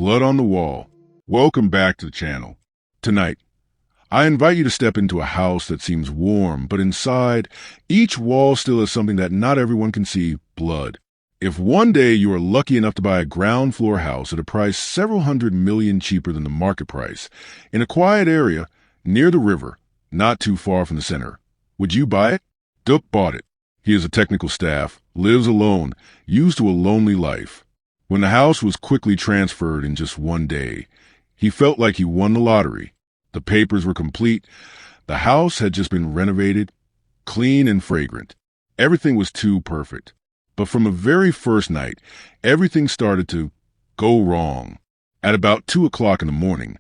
Blood on the Wall. Welcome back to the channel. Tonight, I invite you to step into a house that seems warm, but inside, each wall still has something that not everyone can see: blood. If one day you are lucky enough to buy a ground floor house at a price several $100 million cheaper than the market price, in a quiet area, near the river, not too far from the center, would you buy it? Duke bought it. He is a technical staff, lives alone, used to a lonely life. When the house was quickly transferred in just one day, he felt like he won the lottery. The papers were complete. The house had just been renovated, clean and fragrant. Everything was too perfect. But from the very first night, everything started to go wrong. At about 2 o'clock in the morning,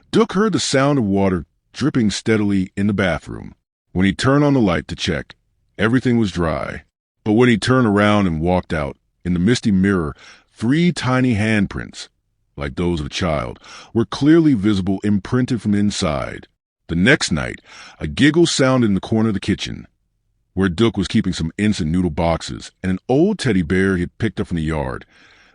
Duke heard the sound of water dripping steadily in the bathroom. When he turned on the light to check, everything was dry. But when he turned around and walked out, in the misty mirror, 3 tiny handprints, like those of a child, were clearly visible, imprinted from inside. The next night, a giggle sounded in the corner of the kitchen, where Duke was keeping some instant noodle boxes and an old teddy bear he had picked up from the yard,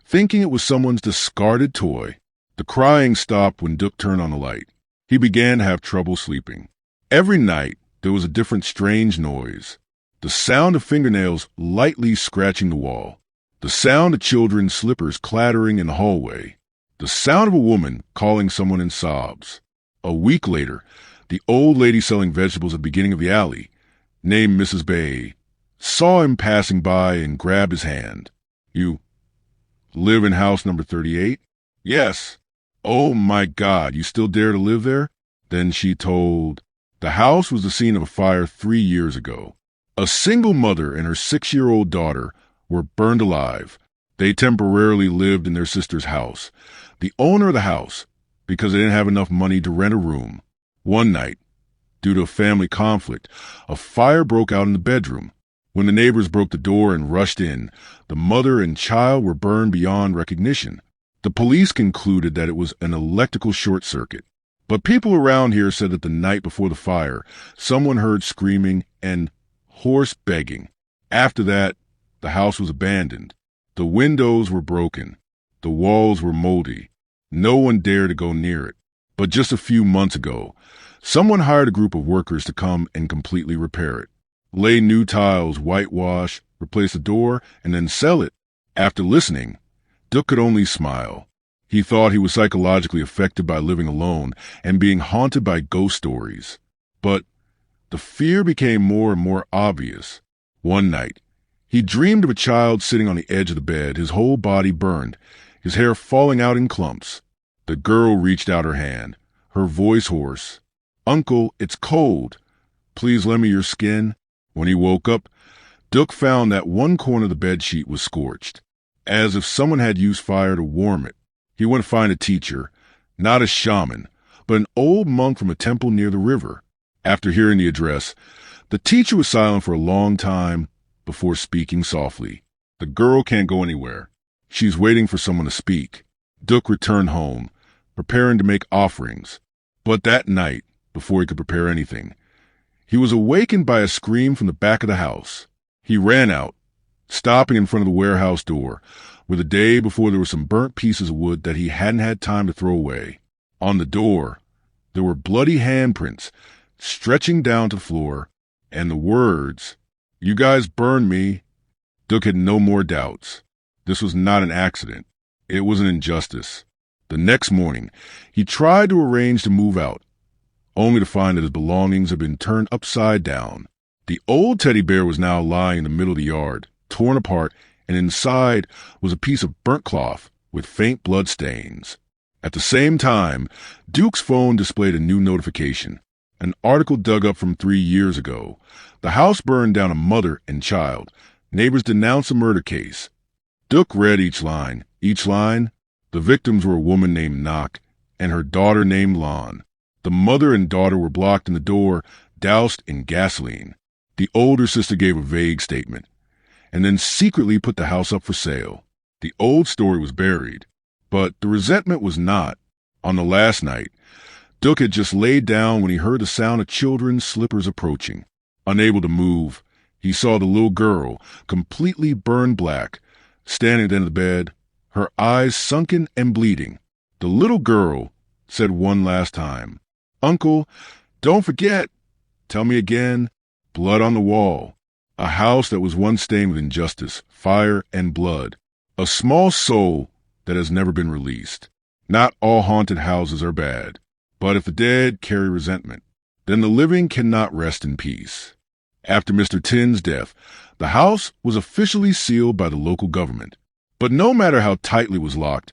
thinking it was someone's discarded toy. The crying stopped when Duke turned on the light. He began to have trouble sleeping. Every night, there was a different strange noise. The sound of fingernails lightly scratching the wall. The sound of children's slippers clattering in the hallway. The sound of a woman calling someone in sobs. A week later, the old lady selling vegetables at the beginning of the alley, named Mrs. Bay, saw him passing by and grabbed his hand. "You live in house number 38? "Yes." "Oh my God, you still dare to live there?" Then she told. The house was the scene of a fire 3 years ago. A single mother and her 6-year-old daughter were burned alive. They temporarily lived in their sister's house. The owner of the house, because they didn't have enough money to rent a room. One night, due to a family conflict, a fire broke out in the bedroom. When the neighbors broke the door and rushed in, the mother and child were burned beyond recognition. The police concluded that it was an electrical short circuit. But people around here said that the night before the fire, someone heard screaming and hoarse begging. After that, the house was abandoned. The windows were broken. The walls were moldy. No one dared to go near it. But just a few months ago, someone hired a group of workers to come and completely repair it. Lay new tiles, whitewash, replace the door, and then sell it. After listening, Duke could only smile. He thought he was psychologically affected by living alone and being haunted by ghost stories. But the fear became more and more obvious. One night, he dreamed of a child sitting on the edge of the bed, his whole body burned, his hair falling out in clumps. The girl reached out her hand, her voice hoarse. "Uncle, it's cold. Please lend me your skin." When he woke up, Duke found that one corner of the bed sheet was scorched, as if someone had used fire to warm it. He went to find a teacher, not a shaman, but an old monk from a temple near the river. After hearing the address, the teacher was silent for a long time before speaking softly. "The girl can't go anywhere. She's waiting for someone to speak." Duke returned home, preparing to make offerings. But that night, before he could prepare anything, he was awakened by a scream from the back of the house. He ran out, stopping in front of the warehouse door, where the day before there were some burnt pieces of wood that he hadn't had time to throw away. On the door, there were bloody handprints stretching down to the floor, and the words, "You guys burned me." Duke had no more doubts. This was not an accident. It was an injustice. The next morning, he tried to arrange to move out, only to find that his belongings had been turned upside down. The old teddy bear was now lying in the middle of the yard, torn apart, and inside was a piece of burnt cloth with faint blood stains. At the same time, Duke's phone displayed a new notification. An article dug up from 3 years ago. The house burned down a mother and child. Neighbors denounced a murder case. Duke read each line. Each line, the victims were a woman named Knock and her daughter named Lon. The mother and daughter were blocked in the door, doused in gasoline. The older sister gave a vague statement, and then secretly put the house up for sale. The old story was buried, but the resentment was not. On the last night, Duke had just laid down when he heard the sound of children's slippers approaching. Unable to move, he saw the little girl, completely burned black, standing at the end of the bed, her eyes sunken and bleeding. The little girl said one last time, "Uncle, don't forget." Tell me again. Blood on the wall. A house that was once stained with injustice, fire, and blood. A small soul that has never been released. Not all haunted houses are bad, but if the dead carry resentment, then the living cannot rest in peace. After Mr. Tin's death, the house was officially sealed by the local government. But no matter how tightly it was locked,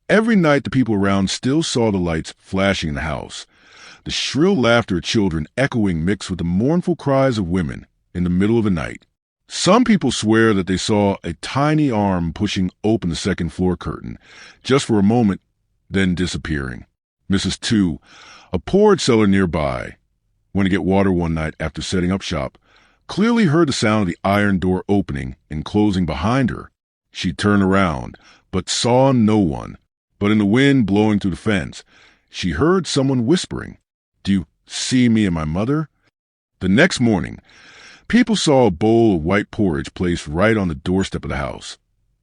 every night the people around still saw the lights flashing in the house, the shrill laughter of children echoing mixed with the mournful cries of women in the middle of the night. Some people swear that they saw a tiny arm pushing open the second floor curtain, just for a moment, then disappearing. Mrs. Two, a porridge seller nearby, went to get water one night after setting up shop, clearly heard the sound of the iron door opening and closing behind her. She turned around, but saw no one. But in the wind blowing through the fence, she heard someone whispering, "Do you see me and my mother?" The next morning, people saw a bowl of white porridge placed right on the doorstep of the house,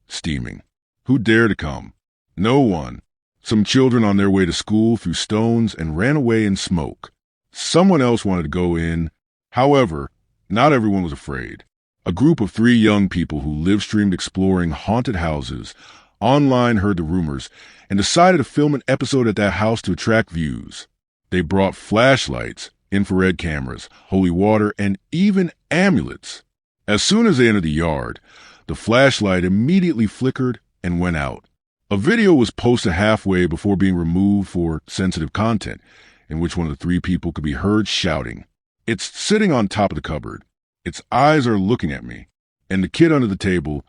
steaming. Who dared to come? No one. Some children on their way to school threw stones and ran away in smoke. Someone else wanted to go in. However, not everyone was afraid. A group of 3 young people who live-streamed exploring haunted houses online heard the rumors and decided to film an episode at that house to attract views. They brought flashlights, infrared cameras, holy water, and even amulets. As soon as they entered the yard, the flashlight immediately flickered and went out. A video was posted halfway before being removed for sensitive content, in which one of the 3 people could be heard shouting, "It's sitting on top of the cupboard. Its eyes are looking at me." And the kid under the table,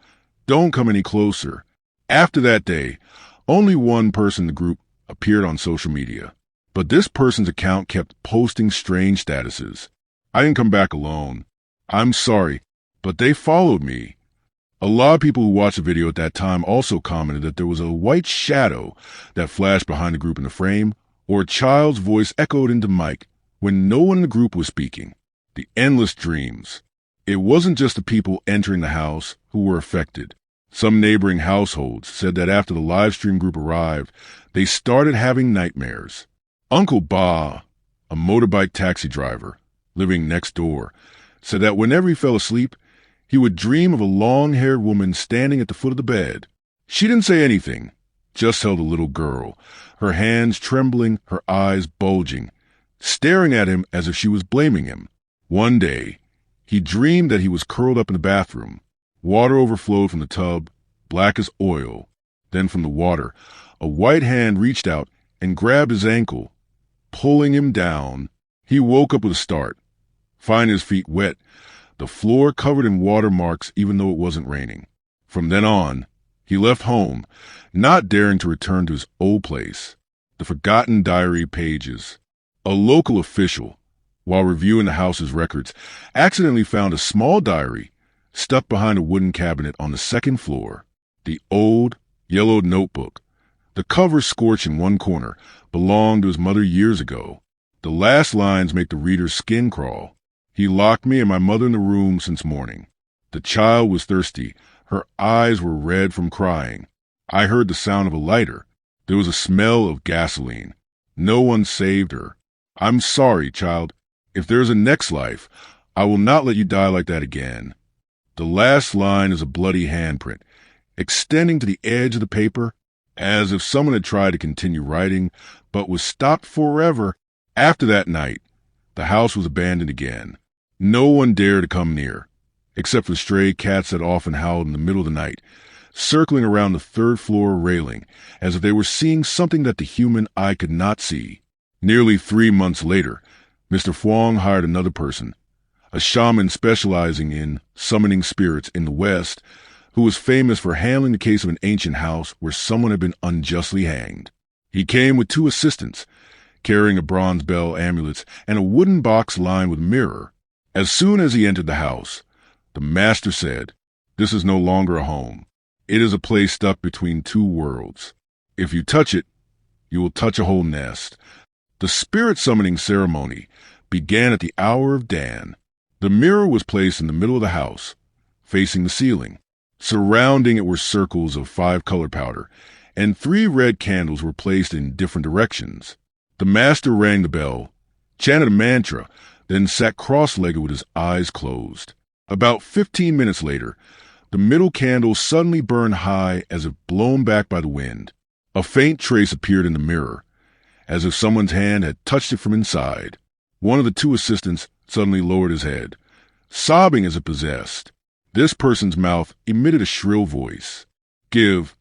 "Don't come any closer." After that day, only one person in the group appeared on social media. But this person's account kept posting strange statuses. "I didn't come back alone. I'm sorry, but they followed me." A lot of people who watched the video at that time also commented that there was a white shadow that flashed behind the group in the frame, or a child's voice echoed into mic when no one in the group was speaking. The endless dreams. It wasn't just the people entering the house who were affected. Some neighboring households said that after the live stream group arrived, they started having nightmares. Uncle Ba, a motorbike taxi driver living next door, said that whenever he fell asleep, he would dream of a long-haired woman standing at the foot of the bed. She didn't say anything, just held a little girl, her hands trembling, her eyes bulging, staring at him as if she was blaming him. One day, he dreamed that he was curled up in the bathroom. Water overflowed from the tub, black as oil. Then from the water, a white hand reached out and grabbed his ankle, pulling him down. He woke up with a start, finding his feet wet, the floor covered in water marks even though it wasn't raining. From then on, he left home, not daring to return to his old place. The forgotten diary pages. A local official, while reviewing the house's records, accidentally found a small diary stuck behind a wooden cabinet on the second floor. The old, yellowed notebook, the cover scorched in one corner, belonged to his mother years ago. The last lines make the reader's skin crawl. "He locked me and my mother in the room since morning. The child was thirsty. Her eyes were red from crying. I heard the sound of a lighter. There was a smell of gasoline. No one saved her. I'm sorry, child. If there is a next life, I will not let you die like that again." The last line is a bloody handprint, extending to the edge of the paper, as if someone had tried to continue writing, but was stopped forever. After that night, the house was abandoned again. No one dared to come near, except for stray cats that often howled in the middle of the night, circling around the third-floor railing, as if they were seeing something that the human eye could not see. Nearly 3 months later, Mr. Fuang hired another person, a shaman specializing in summoning spirits in the West, who was famous for handling the case of an ancient house where someone had been unjustly hanged. He came with 2 assistants, carrying a bronze bell, amulets, and a wooden box lined with mirror. As soon as he entered the house, the master said, "This is no longer a home. It is a place stuck between 2 worlds. If you touch it, you will touch a whole nest." The spirit summoning ceremony began at the hour of Dan. The mirror was placed in the middle of the house, facing the ceiling. Surrounding it were circles of 5 color powder, and 3 red candles were placed in different directions. The master rang the bell, chanted a mantra, then sat cross-legged with his eyes closed. About 15 minutes later, the middle candle suddenly burned high as if blown back by the wind. A faint trace appeared in the mirror, as if someone's hand had touched it from inside. One of the 2 assistants suddenly lowered his head, sobbing as if possessed. This person's mouth emitted a shrill voice. Give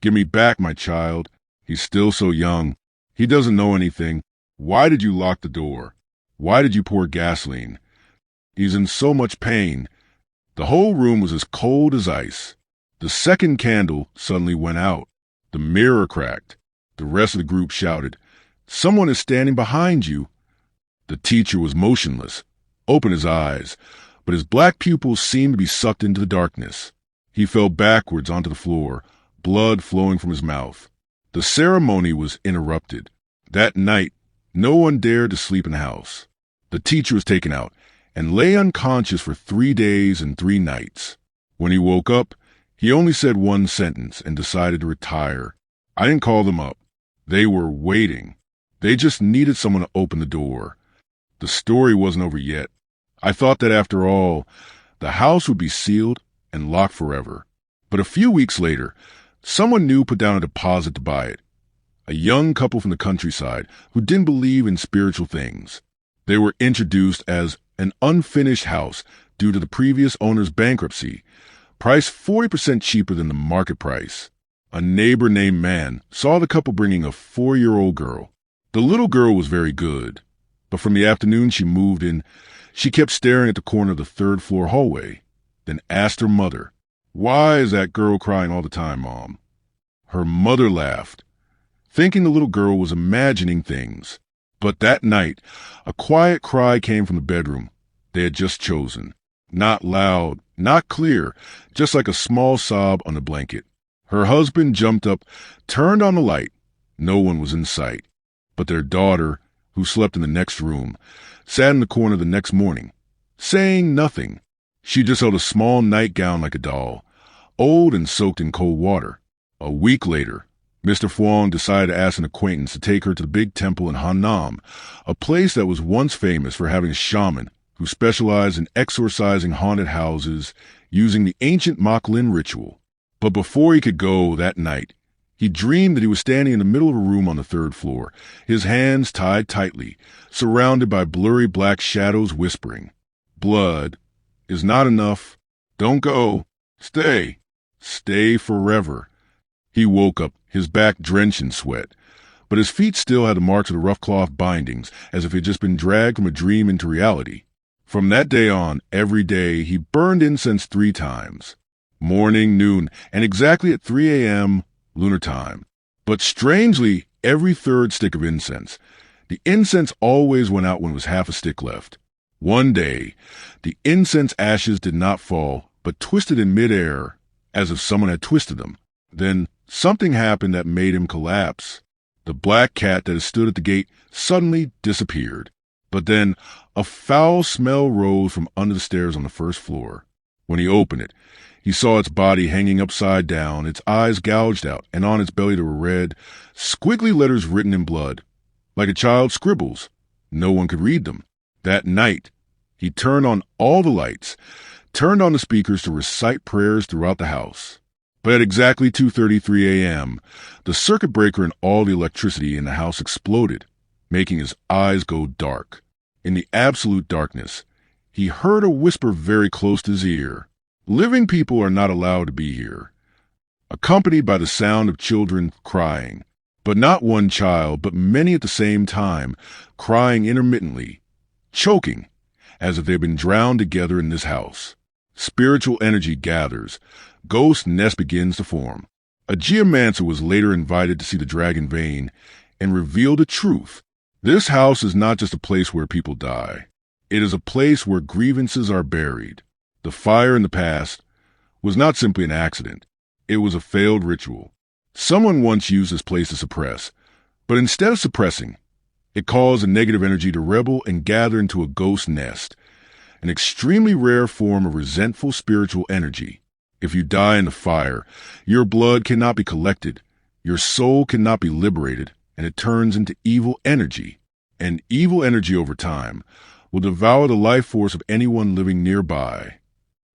me back my child. He's still so young. He doesn't know anything. Why did you lock the door? Why did you pour gasoline? He's in so much pain." The whole room was as cold as ice. The second candle suddenly went out. The mirror cracked. The rest of the group shouted, "Someone is standing behind you." The teacher was motionless, opened his eyes, but his black pupils seemed to be sucked into the darkness. He fell backwards onto the floor, blood flowing from his mouth. The ceremony was interrupted. That night, no one dared to sleep in the house. The teacher was taken out and lay unconscious for 3 days and 3 nights. When he woke up, he only said one sentence and decided to retire. I didn't call them up. They were waiting. They just needed someone to open the door. The story wasn't over yet. I thought that after all, the house would be sealed and locked forever. But a few weeks later, someone new put down a deposit to buy it. A young couple from the countryside who didn't believe in spiritual things. They were introduced as an unfinished house due to the previous owner's bankruptcy, priced 40% cheaper than the market price. A neighbor named Man saw the couple bringing a 4-year-old girl. The little girl was very good, but from the afternoon she moved in, she kept staring at the corner of the 3rd floor hallway, then asked her mother, "Why is that girl crying all the time, Mom?" Her mother laughed, thinking the little girl was imagining things. But that night, a quiet cry came from the bedroom they had just chosen. Not loud, not clear, just like a small sob on a blanket. Her husband jumped up, turned on the light. No one was in sight. But their daughter, who slept in the next room, sat in the corner the next morning, saying nothing. She just held a small nightgown like a doll, old and soaked in cold water. A week later, Mr. Fuang decided to ask an acquaintance to take her to the big temple in Hannam, a place that was once famous for having a shaman who specialized in exorcising haunted houses using the ancient Moklin ritual. But before he could go that night, he dreamed that he was standing in the middle of a room on the 3rd floor, his hands tied tightly, surrounded by blurry black shadows whispering, "Blood is not enough. Don't go. Stay. Stay forever." He woke up, his back drenched in sweat, but his feet still had the marks of the rough cloth bindings, as if he had just been dragged from a dream into reality. From that day on, every day, he burned incense 3 times. Morning, noon, and exactly at 3 a.m. lunar time. But strangely, every 3rd stick of incense, the incense always went out when it was half a stick left. One day, the incense ashes did not fall, but twisted in midair, as if someone had twisted them. Then something happened that made him collapse. The black cat that had stood at the gate suddenly disappeared. But then a foul smell rose from under the stairs on the 1st floor. When he opened it, he saw its body hanging upside down, its eyes gouged out, and on its belly there were red, squiggly letters written in blood, like a child scribbles. No one could read them. That night, he turned on all the lights, turned on the speakers to recite prayers throughout the house. But at exactly 2:33 a.m., the circuit breaker and all the electricity in the house exploded, making his eyes go dark. In the absolute darkness, he heard a whisper very close to his ear. "Living people are not allowed to be here," accompanied by the sound of children crying, but not one child, but many at the same time, crying intermittently, choking, as if they had been drowned together in this house. Spiritual energy gathers. Ghost nest begins to form. A geomancer was later invited to see the dragon vein and revealed the truth. This house is not just a place where people die. It is a place where grievances are buried. The fire in the past was not simply an accident. It was a failed ritual. Someone once used this place to suppress, but instead of suppressing, it caused a negative energy to rebel and gather into a ghost nest, an extremely rare form of resentful spiritual energy. If you die in the fire, your blood cannot be collected. Your soul cannot be liberated, and it turns into evil energy. And evil energy over time will devour the life force of anyone living nearby.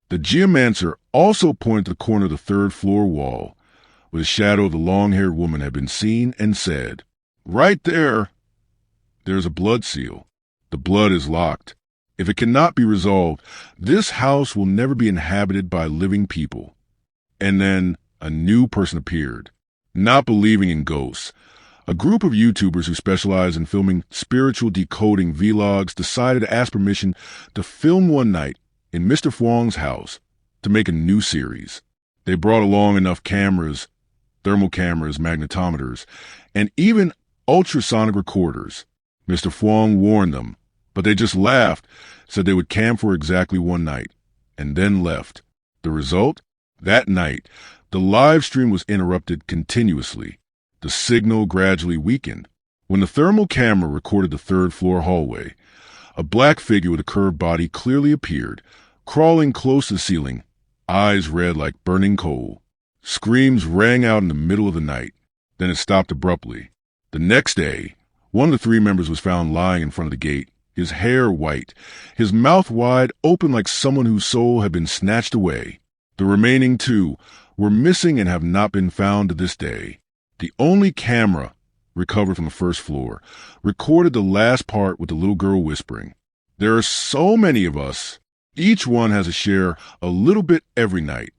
The geomancer also pointed to the corner of the third-floor wall, where the shadow of the long-haired woman had been seen, and said, "Right there, there's a blood seal. The blood is locked. If it cannot be resolved, this house will never be inhabited by living people." And then a new person appeared. Not believing in ghosts, a group of YouTubers who specialize in filming spiritual decoding vlogs decided to ask permission to film one night in Mr. Fwong's house to make a new series. They brought along enough cameras, thermal cameras, magnetometers, and even ultrasonic recorders. Mr. Fwong warned them, but they just laughed, said they would camp for exactly one night, and then left. The result? That night, the live stream was interrupted continuously. The signal gradually weakened. When the thermal camera recorded the third-floor hallway, a black figure with a curved body clearly appeared, crawling close to the ceiling, eyes red like burning coal. Screams rang out in the middle of the night. Then it stopped abruptly. The next day, one of the three members was found lying in front of the gate, his hair white, his mouth wide open like someone whose soul had been snatched away. The remaining two were missing and have not been found to this day. The only camera recovered from the first floor recorded the last part with the little girl whispering, "There are so many of us. Each one has to share a little bit every night."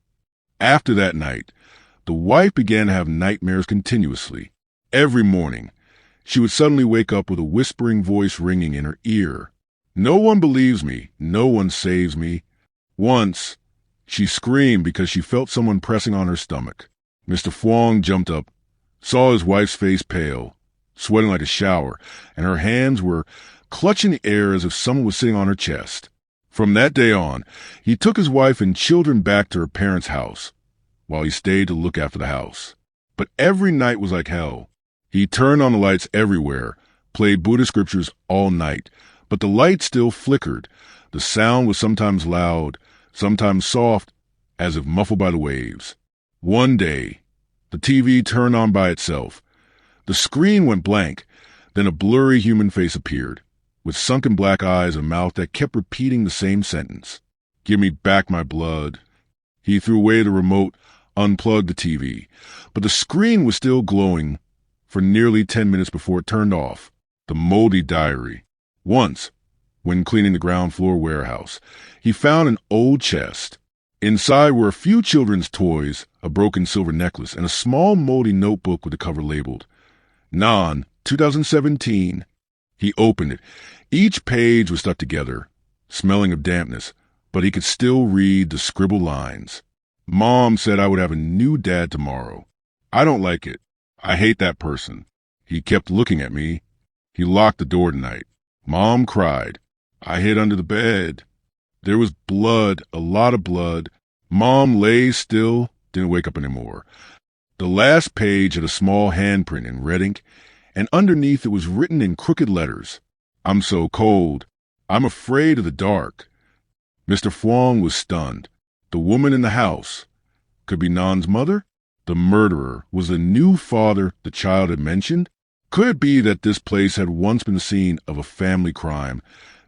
After that night, the wife began to have nightmares continuously. Every morning, she would suddenly wake up with a whispering voice ringing in her ear. "No one believes me. No one saves me." Once, she screamed because she felt someone pressing on her stomach. Mr. Fwong jumped up, saw his wife's face pale, sweating like a shower, and her hands were clutching the air as if someone was sitting on her chest. From that day on, he took his wife and children back to her parents' house, while he stayed to look after the house. But every night was like hell. He turned on the lights everywhere, played Buddhist scriptures all night, but the light still flickered. The sound was sometimes loud, sometimes soft, as if muffled by the waves. One day, the TV turned on by itself. The screen went blank, then a blurry human face appeared, with sunken black eyes and a mouth that kept repeating the same sentence. "Give me back my blood." He threw away the remote, unplugged the TV, but the screen was still glowing for nearly 10 minutes before it turned off. The moldy diary. Once, when cleaning the ground floor warehouse, he found an old chest. Inside were a few children's toys, a broken silver necklace, and a small moldy notebook with the cover labeled Non, 2017. He opened it. Each page was stuck together, smelling of dampness, but he could still read the scribbled lines. "Mom said I would have a new dad tomorrow. I don't like it. I hate that person. He kept looking at me. He locked the door tonight. Mom cried. I hid under the bed. There was blood, a lot of blood. Mom lay still, didn't wake up anymore. The last page had a small handprint in red ink, and underneath it was written in crooked letters, I'm so cold. I'm afraid of the dark." Mr. Fwong was stunned. The woman in the house could be Nan's mother? The murderer was the new father the child had mentioned? Could it be that this place had once been the scene of a family crime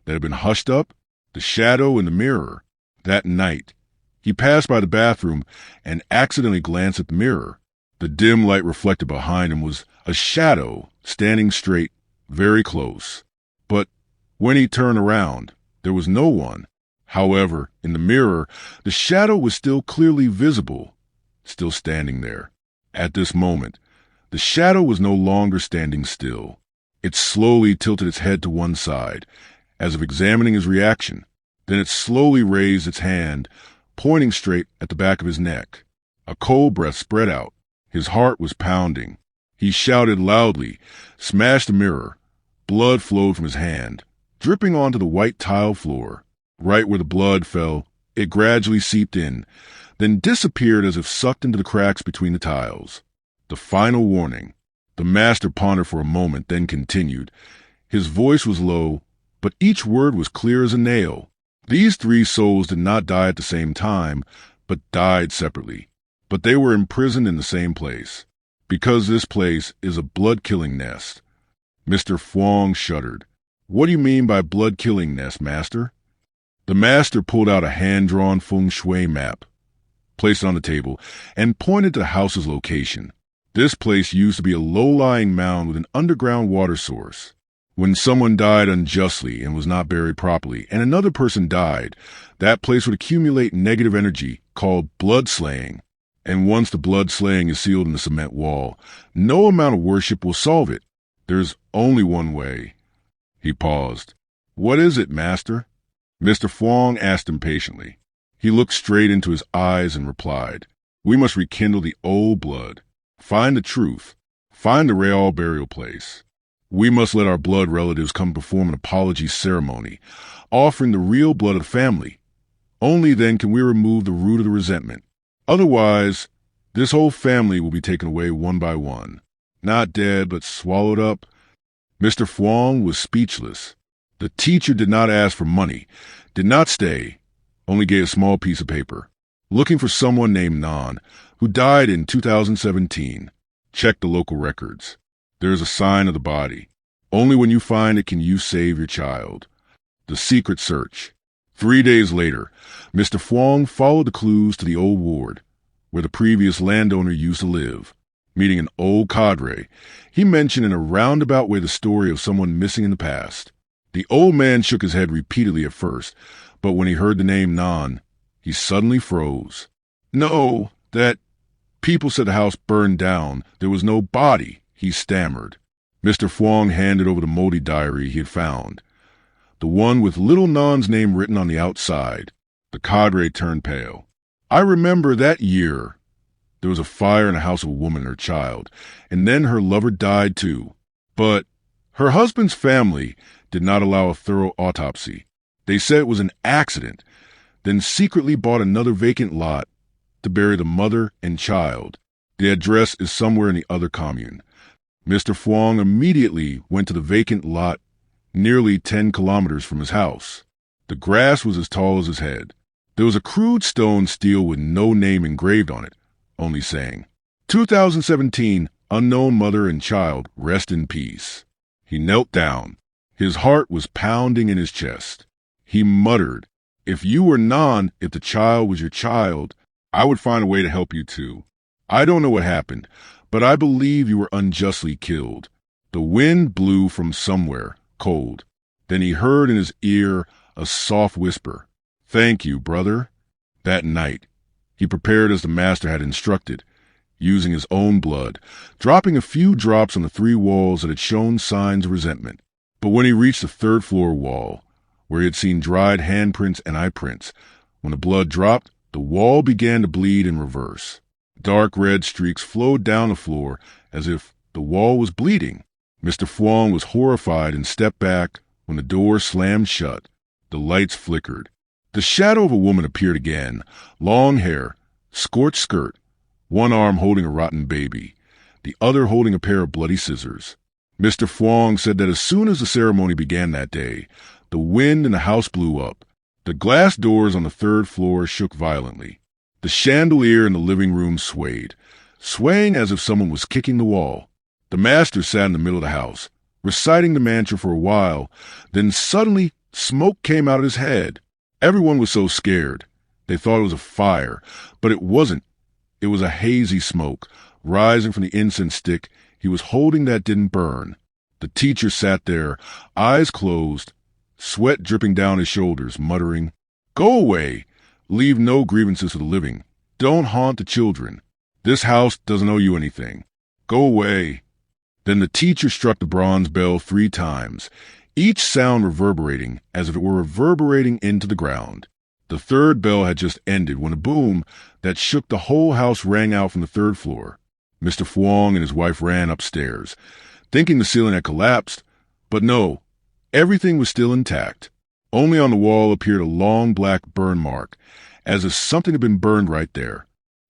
that had been hushed up? The shadow in the mirror. That night, he passed by the bathroom and accidentally glanced at the mirror. The dim light reflected behind him was a shadow standing straight, very close. But when he turned around, there was no one. However, in the mirror, the shadow was still clearly visible, still standing there. At this moment, the shadow was no longer standing still. It slowly tilted its head to one side, as if examining his reaction. Then it slowly raised its hand, pointing straight at the back of his neck. A cold breath spread out. His heart was pounding. He shouted loudly, smashed the mirror. Blood flowed from his hand, dripping onto the white tile floor. Right where the blood fell, it gradually seeped in, then disappeared as if sucked into the cracks between the tiles. The final warning. The master pondered for a moment, then continued. His voice was low, but each word was clear as a nail. These three souls did not die at the same time, but died separately. But they were imprisoned in the same place. Because this place is a blood-killing nest. Mr. Fuang shuddered. What do you mean by blood-killing nest, Master? The Master pulled out a hand-drawn feng shui map, placed it on the table, and pointed to the house's location. This place used to be a low-lying mound with an underground water source. When someone died unjustly and was not buried properly, and another person died, that place would accumulate negative energy called blood slaying. And once the blood slaying is sealed in the cement wall, no amount of worship will solve it. There's only one way. He paused. What is it, Master? Mr. Fuang asked impatiently. He looked straight into his eyes and replied, We must rekindle the old blood. Find the truth. Find the real burial place. We must let our blood relatives come perform an apology ceremony, offering the real blood of the family. Only then can we remove the root of the resentment. Otherwise, this whole family will be taken away one by one. Not dead, but swallowed up. Mr. Fuang was speechless. The teacher did not ask for money, did not stay, only gave a small piece of paper. Looking for someone named Nan, who died in 2017. Check the local records. There is a sign of the body. Only when you find it can you save your child. The secret search. 3 days later, Mr. Fuang followed the clues to the old ward, where the previous landowner used to live. Meeting an old cadre, he mentioned in a roundabout way the story of someone missing in the past. The old man shook his head repeatedly at first, but when he heard the name Nan, he suddenly froze. No, that people said the house burned down. There was no body, he stammered. Mr. Fuang handed over the moldy diary he had found, the one with little Nan's name written on the outside. The cadre turned pale. I remember that year. There was a fire in the house of a woman and her child, and then her lover died too. But her husband's family did not allow a thorough autopsy. They said it was an accident, then secretly bought another vacant lot to bury the mother and child. The address is somewhere in the other commune. Mr. Fuang immediately went to the vacant lot nearly 10 kilometers from his house. The grass was as tall as his head. There was a crude stone stele with no name engraved on it, only saying, 2017, unknown mother and child, rest in peace. He knelt down. His heart was pounding in his chest. He muttered, If you were Nan, if the child was your child, I would find a way to help you too. I don't know what happened, but I believe you were unjustly killed. The wind blew from somewhere, cold. Then he heard in his ear a soft whisper, Thank you, brother. That night, he prepared as the master had instructed, using his own blood, dropping a few drops on the 3 walls that had shown signs of resentment. But when he reached the 3rd floor wall, where he had seen dried handprints and eye prints, when the blood dropped, the wall began to bleed in reverse. Dark red streaks flowed down the floor as if the wall was bleeding. Mr. Fuang was horrified and stepped back when the door slammed shut. The lights flickered. The shadow of a woman appeared again, long hair, scorched skirt, one arm holding a rotten baby, the other holding a pair of bloody scissors. Mr. Fuang said that as soon as the ceremony began that day, the wind in the house blew up. The glass doors on the 3rd floor shook violently. The chandelier in the living room swayed, swaying as if someone was kicking the wall. The master sat in the middle of the house, reciting the mantra for a while, then suddenly smoke came out of his head. Everyone was so scared. They thought it was a fire, but it wasn't. It was a hazy smoke, rising from the incense stick he was holding that didn't burn. The teacher sat there, eyes closed, sweat dripping down his shoulders, muttering, Go away! Leave no grievances to the living. Don't haunt the children. This house doesn't owe you anything. Go away. Then the teacher struck the bronze bell 3 times, each sound reverberating as if it were reverberating into the ground. The 3rd bell had just ended when a boom that shook the whole house rang out from the 3rd floor. Mr. Fuang and his wife ran upstairs, thinking the ceiling had collapsed, but no, everything was still intact. Only on the wall appeared a long black burn mark, as if something had been burned right there.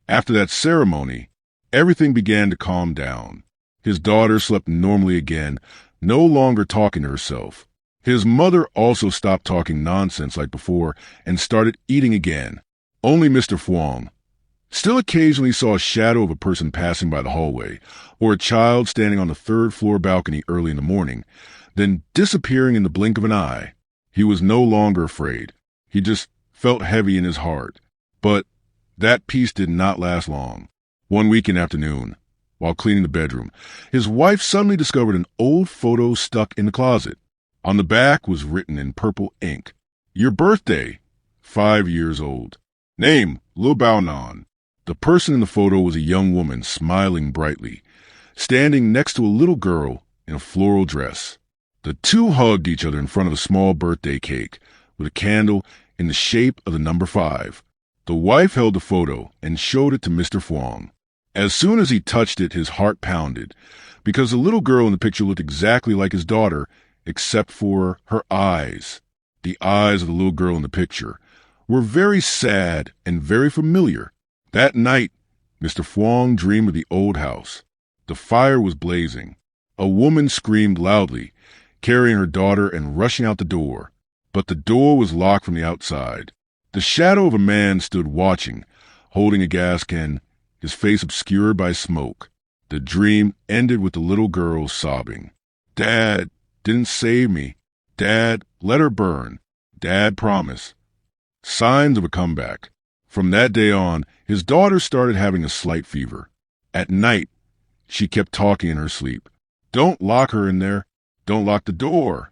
After that ceremony, everything began to calm down. His daughter slept normally again, no longer talking to herself. His mother also stopped talking nonsense like before and started eating again. Only Mr. Fuang, Still occasionally saw a shadow of a person passing by the hallway, or a child standing on the third-floor balcony early in the morning, then disappearing in the blink of an eye. He was no longer afraid. He just felt heavy in his heart. But that peace did not last long. One weekend afternoon, while cleaning the bedroom, his wife suddenly discovered an old photo stuck in the closet. On the back was written in purple ink, "Your birthday, 5 years old. Name, Lil Baonan." The person in the photo was a young woman smiling brightly, standing next to a little girl in a floral dress. The two hugged each other in front of a small birthday cake with a candle in the shape of the number 5. The wife held the photo and showed it to Mr. Fuang. As soon as he touched it, his heart pounded, because the little girl in the picture looked exactly like his daughter, except for her eyes. The eyes of the little girl in the picture were very sad and very familiar. That night, Mr. Fuang dreamed of the old house. The fire was blazing. A woman screamed loudly, carrying her daughter and rushing out the door. But the door was locked from the outside. The shadow of a man stood watching, holding a gas can, his face obscured by smoke. The dream ended with the little girl sobbing. "Dad didn't save me. Dad, let her burn. Dad, promise." Signs of a comeback. From that day on, his daughter started having a slight fever. At night, she kept talking in her sleep. "Don't lock her in there. Don't lock the door."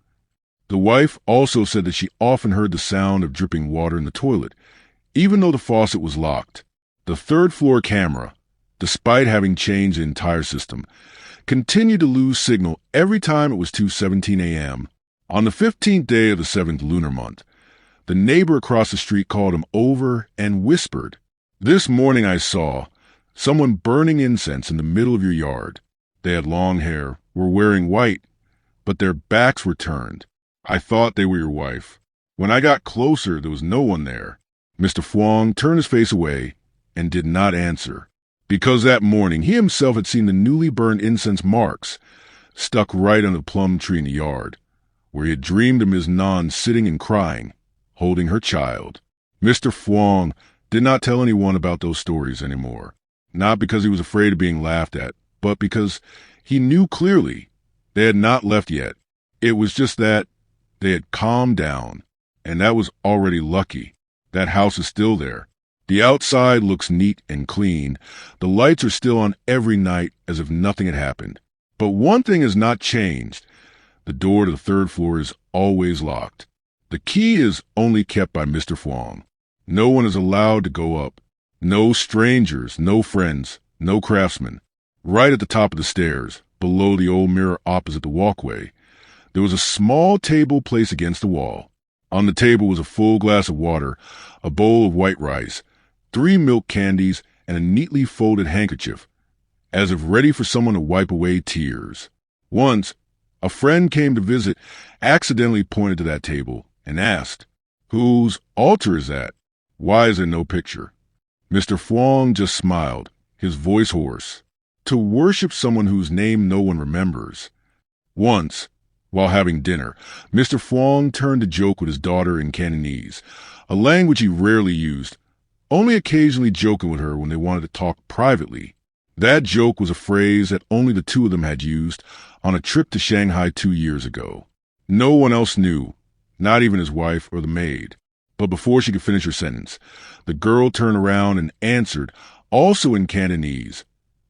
The wife also said that she often heard the sound of dripping water in the toilet, even though the faucet was locked. The third-floor camera, despite having changed the entire system, continued to lose signal every time it was 2:17 a.m. On the 15th day of the 7th lunar month, the neighbor across the street called him over and whispered, "This morning I saw someone burning incense in the middle of your yard. They had long hair, were wearing white, but their backs were turned. I thought they were your wife. When I got closer, there was no one there." Mr. Fuang turned his face away and did not answer, because that morning he himself had seen the newly burned incense marks stuck right under the plum tree in the yard, where he had dreamed of Ms. Nan sitting and crying, holding her child. Mr. Fuang did not tell anyone about those stories anymore, not because he was afraid of being laughed at, but because he knew clearly they had not left yet. It was just that they had calmed down, and that was already lucky. That house is still there. The outside looks neat and clean. The lights are still on every night as if nothing had happened. But one thing has not changed. The door to the third floor is always locked. The key is only kept by Mr. Fuang. No one is allowed to go up. No strangers, no friends, no craftsmen. Right at the top of the stairs, below the old mirror opposite the walkway, there was a small table placed against the wall. On the table was a full glass of water, a bowl of white rice, 3 milk candies, and a neatly folded handkerchief, as if ready for someone to wipe away tears. Once, a friend came to visit, accidentally pointed to that table, and asked, "Whose altar is that? Why is there no picture?" Mr. Fuang just smiled, his voice hoarse. To worship someone whose name no one remembers. Once, while having dinner, Mr. Fuang turned to joke with his daughter in Cantonese, a language he rarely used, only occasionally joking with her when they wanted to talk privately. That joke was a phrase that only the two of them had used on a trip to Shanghai 2 years ago. No one else knew, not even his wife or the maid. But before she could finish her sentence, the girl turned around and answered, also in Cantonese,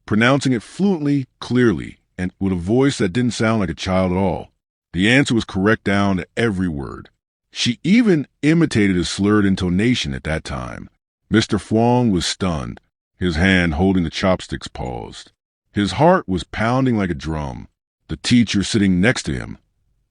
pronouncing it fluently, clearly, and with a voice that didn't sound like a child at all. The answer was correct down to every word. She even imitated his slurred intonation at that time. Mr. Fuang was stunned. His hand holding the chopsticks paused. His heart was pounding like a drum. The teacher sitting next to him,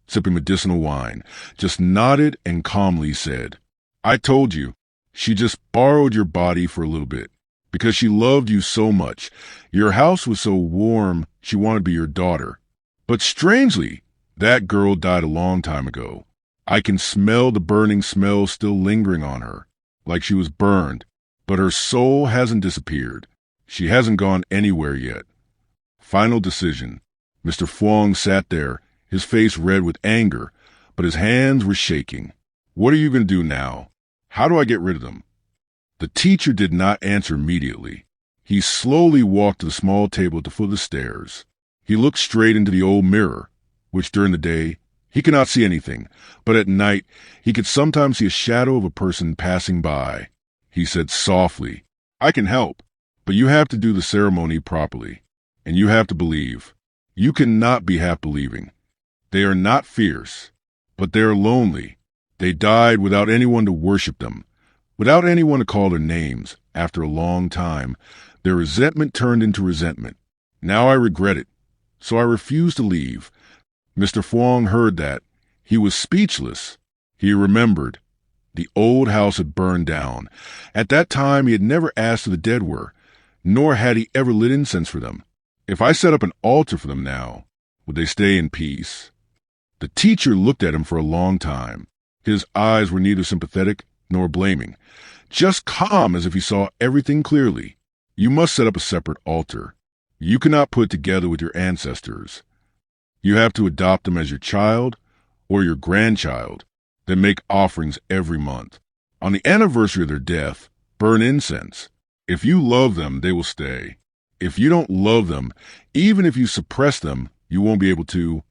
sipping medicinal wine, just nodded and calmly said, "I told you, she just borrowed your body for a little bit, because she loved you so much. Your house was so warm, she wanted to be your daughter. But strangely, that girl died a long time ago. I can smell the burning smell still lingering on her, like she was burned, but her soul hasn't disappeared. She hasn't gone anywhere yet." Final decision. Mr. Fuang sat there, his face red with anger, but his hands were shaking. "What are you going to do now? How do I get rid of them?" The teacher did not answer immediately. He slowly walked to the small table at the foot of the stairs. He looked straight into the old mirror, which during the day he could not see anything, but at night he could sometimes see a shadow of a person passing by. He said softly, "I can help, but you have to do the ceremony properly, and you have to believe. You cannot be half believing. They are not fierce, but they are lonely. They died without anyone to worship them, without anyone to call their names. After a long time, their resentment turned into resentment. Now I regret it, so I refuse to leave." Mr. Fuang heard that. He was speechless. He remembered. The old house had burned down. At that time, he had never asked who the dead were, nor had he ever lit incense for them. If I set up an altar for them now, would they stay in peace? The teacher looked at him for a long time. His eyes were neither sympathetic nor blaming, just calm as if he saw everything clearly. You must set up a separate altar. You cannot put it together with your ancestors. You have to adopt them as your child or your grandchild, then make offerings every month. On the anniversary of their death, burn incense. If you love them, they will stay. If you don't love them, even if you suppress them, you won't be able to.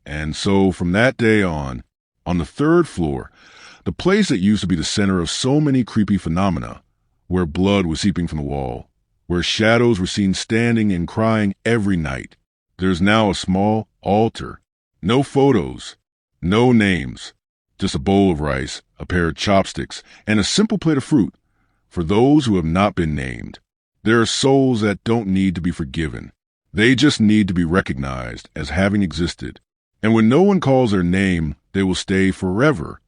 And so from that day on the third floor, the place that used to be the center of so many creepy phenomena, where blood was seeping from the wall, where shadows were seen standing and crying every night, there's now a small altar. No photos, no names, just a bowl of rice, a pair of chopsticks, and a simple plate of fruit for those who have not been named. There are souls that don't need to be forgiven. They just need to be recognized as having existed. And when no one calls their name, they will stay forever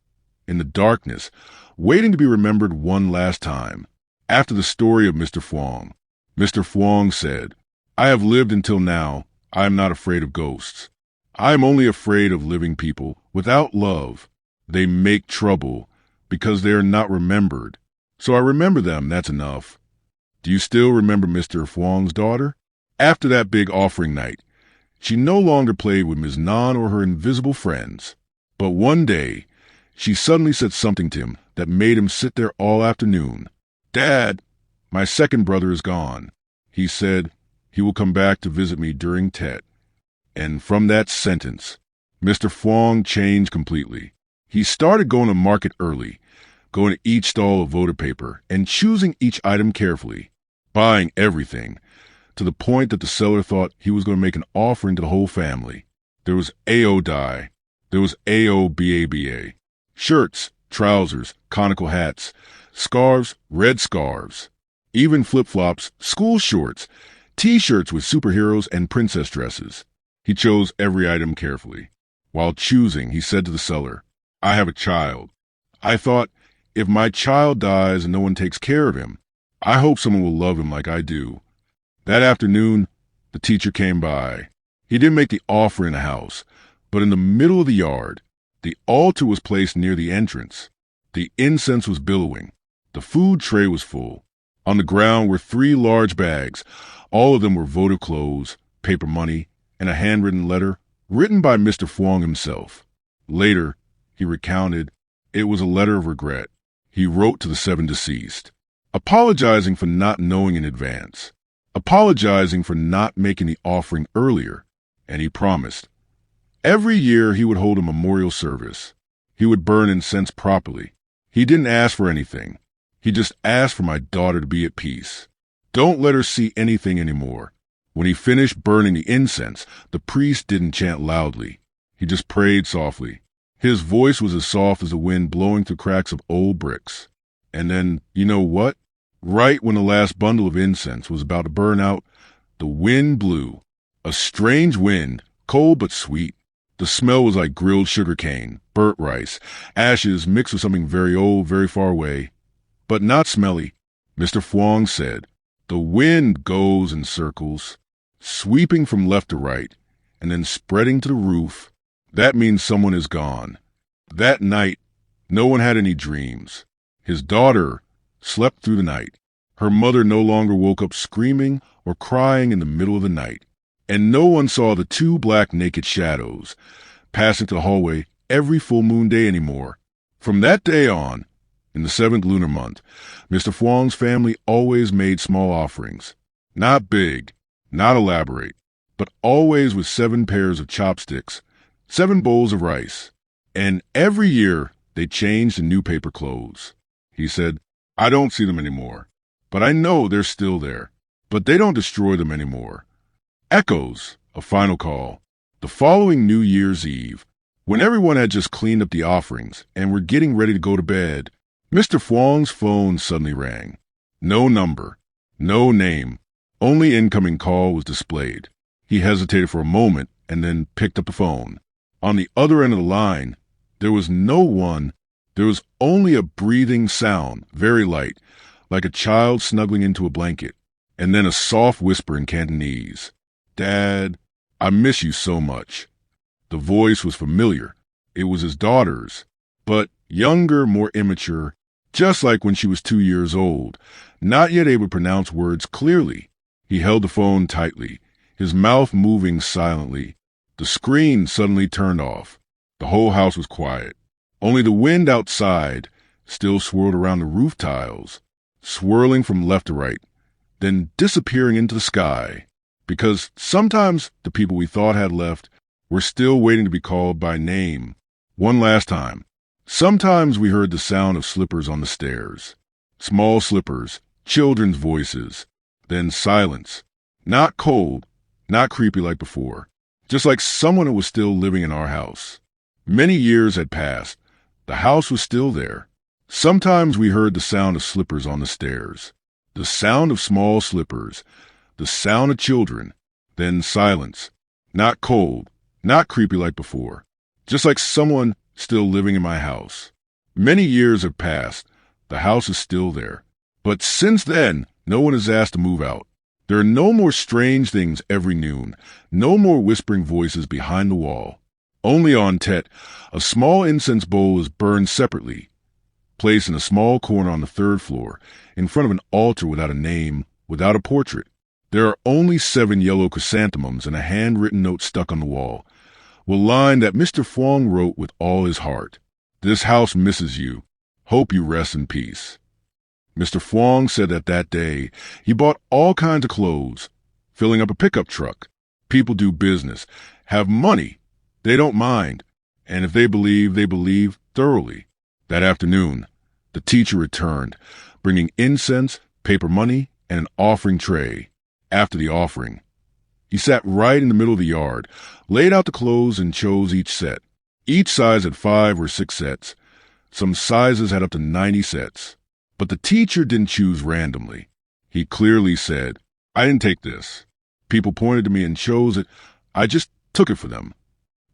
in the darkness, waiting to be remembered one last time. After the story of Mr. Fuang said, "I have lived until now. I am not afraid of ghosts. I am only afraid of living people without love. They make trouble because they are not remembered. So I remember them, that's enough." Do you still remember Mr. Fuang's daughter? After that big offering night, she no longer played with Ms. Nan or her invisible friends. But one day, she suddenly said something to him that made him sit there all afternoon. "Dad, my second brother is gone. He said he will come back to visit me during Tet." And from that sentence, Mr. Fuang changed completely. He started going to market early, going to each stall of voter paper and choosing each item carefully, buying everything, to the point that the seller thought he was going to make an offering to the whole family. There was AO dye. There was AO BABA. Shirts, trousers, conical hats, scarves, red scarves, even flip-flops, school shorts, T-shirts with superheroes and princess dresses. He chose every item carefully. While choosing, he said to the seller, "I have a child. I thought, if my child dies and no one takes care of him, I hope someone will love him like I do." That afternoon, the teacher came by. He didn't make the offer in the house, but in the middle of the yard. The altar was placed near the entrance. The incense was billowing. The food tray was full. On the ground were 3 large bags. All of them were votive clothes, paper money, and a handwritten letter written by Mr. Fuang himself. Later, he recounted, it was a letter of regret. He wrote to the 7 deceased, apologizing for not knowing in advance, apologizing for not making the offering earlier, and he promised. Every year he would hold a memorial service. He would burn incense properly. He didn't ask for anything. He just asked for my daughter to be at peace. Don't let her see anything anymore. When he finished burning the incense, the priest didn't chant loudly. He just prayed softly. His voice was as soft as the wind blowing through cracks of old bricks. And then, you know what? Right when the last bundle of incense was about to burn out, the wind blew. A strange wind, cold but sweet. The smell was like grilled sugarcane, burnt rice, ashes mixed with something very old, very far away, but not smelly. Mr. Fuang said, "The wind goes in circles, sweeping from left to right, and then spreading to the roof. That means someone is gone." That night, no one had any dreams. His daughter slept through the night. Her mother no longer woke up screaming or crying in the middle of the night. And no one saw the 2 black naked shadows passing to the hallway every full moon day anymore. From that day on, In the 7th lunar month, Mr. Fuang's family always made small offerings. Not big, not elaborate, but always with 7 pairs of chopsticks, 7 bowls of rice. And every year, they changed to new paper clothes. He said, I don't see them anymore, but I know they're still there. But they don't destroy them anymore. Echoes, a final call. The following New Year's Eve, when everyone had just cleaned up the offerings and were getting ready to go to bed, Mr. Fuang's phone suddenly rang. No number, no name, only incoming call was displayed. He hesitated for a moment and then picked up the phone. On the other end of the line, there was no one. There was only a breathing sound, very light, like a child snuggling into a blanket, and then a soft whisper in Cantonese. Dad, I miss you so much. The voice was familiar. It was his daughter's, but younger, more immature, just like when she was 2 years old, not yet able to pronounce words clearly. He held the phone tightly, his mouth moving silently. The screen suddenly turned off. The whole house was quiet. Only the wind outside still swirled around the roof tiles, swirling from left to right, then disappearing into the sky. Because sometimes the people we thought had left were still waiting to be called by name. One last time. Sometimes we heard the sound of slippers on the stairs. Small slippers, children's voices. Then silence. Not cold, not creepy like before. Just like someone who was still living in our house. Many years had passed. The house was still there. Sometimes we heard the sound of slippers on the stairs. The sound of small slippers. The sound of children. Then silence. Not cold, not creepy like before. Just like someone still living in my house. Many years have passed. The house is still there. But since then, no one is asked to move out. There are no more strange things every noon. No more whispering voices behind the wall. Only on Tet, a small incense bowl is burned separately, placed in a small corner on the 3rd floor, in front of an altar without a name, without a portrait. There are only 7 yellow chrysanthemums and a handwritten note stuck on the wall, a line that Mr. Fuang wrote with all his heart. This house misses you. Hope you rest in peace. Mr. Fuang said that day he bought all kinds of clothes, filling up a pickup truck. People do business, have money. They don't mind, and if they believe thoroughly. That afternoon, the teacher returned, bringing incense, paper money, and an offering tray. After the offering, he sat right in the middle of the yard, laid out the clothes, and chose each set. Each size had 5 or 6 sets. Some sizes had up to 90 sets. But the teacher didn't choose randomly. He clearly said, I didn't take this. People pointed to me and chose it. I just took it for them.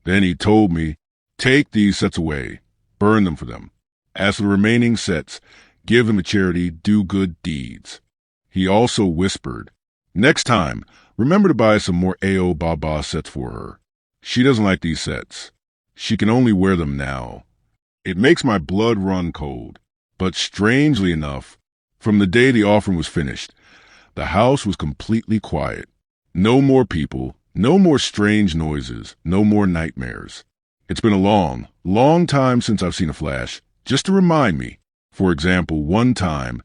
Then he told me, take these sets away, burn them for them. As for the remaining sets, give them to charity, do good deeds. He also whispered, next time, remember to buy some more A.O. Baba sets for her. She doesn't like these sets. She can only wear them now. It makes my blood run cold. But strangely enough, from the day the offering was finished, the house was completely quiet. No more people, no more strange noises, no more nightmares. It's been a long, long time since I've seen a flash, just to remind me. For example, one time,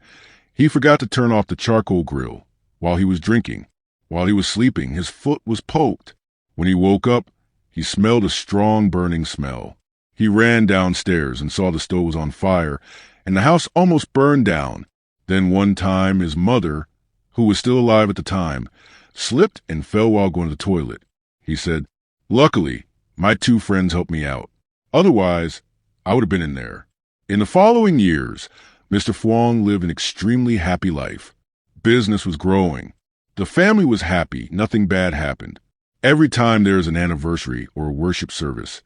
he forgot to turn off the charcoal grill while he was drinking. While he was sleeping, his foot was poked. When he woke up, he smelled a strong burning smell. He ran downstairs and saw the stove was on fire, and the house almost burned down. Then one time, his mother, who was still alive at the time, slipped and fell while going to the toilet. He said, luckily, my 2 friends helped me out. Otherwise, I would have been in there. In the following years, Mr. Fuang lived an extremely happy life. Business was growing. The family was happy. Nothing bad happened. Every time there is an anniversary or a worship service,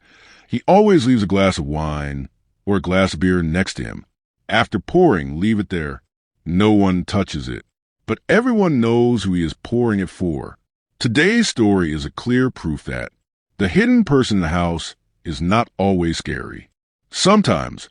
he always leaves a glass of wine or a glass of beer next to him. After pouring, leave it there. No one touches it. But everyone knows who he is pouring it for. Today's story is a clear proof that the hidden person in the house is not always scary. Sometimes,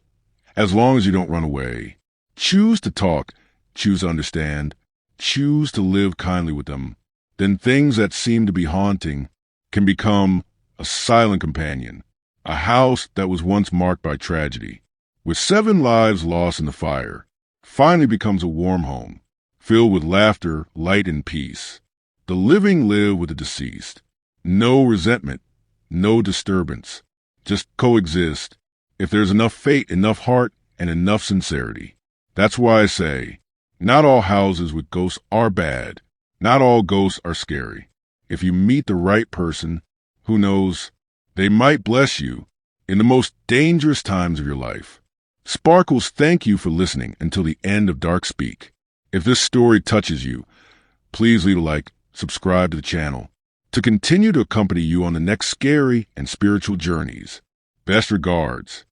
as long as you don't run away, choose to talk, choose to understand, choose to live kindly with them, then things that seem to be haunting can become a silent companion, a house that was once marked by tragedy. with 7 lives lost in the fire, finally becomes a warm home, filled with laughter, light, and peace. The living live with the deceased. No resentment, no disturbance. Just coexist if there's enough fate, enough heart, and enough sincerity. That's why I say, not all houses with ghosts are bad. Not all ghosts are scary. If you meet the right person, who knows, they might bless you in the most dangerous times of your life. Sparkles, thank you for listening until the end of Dark Speak. If this story touches you, please leave a like, subscribe to the channel to continue to accompany you on the next scary and spiritual journeys. Best regards.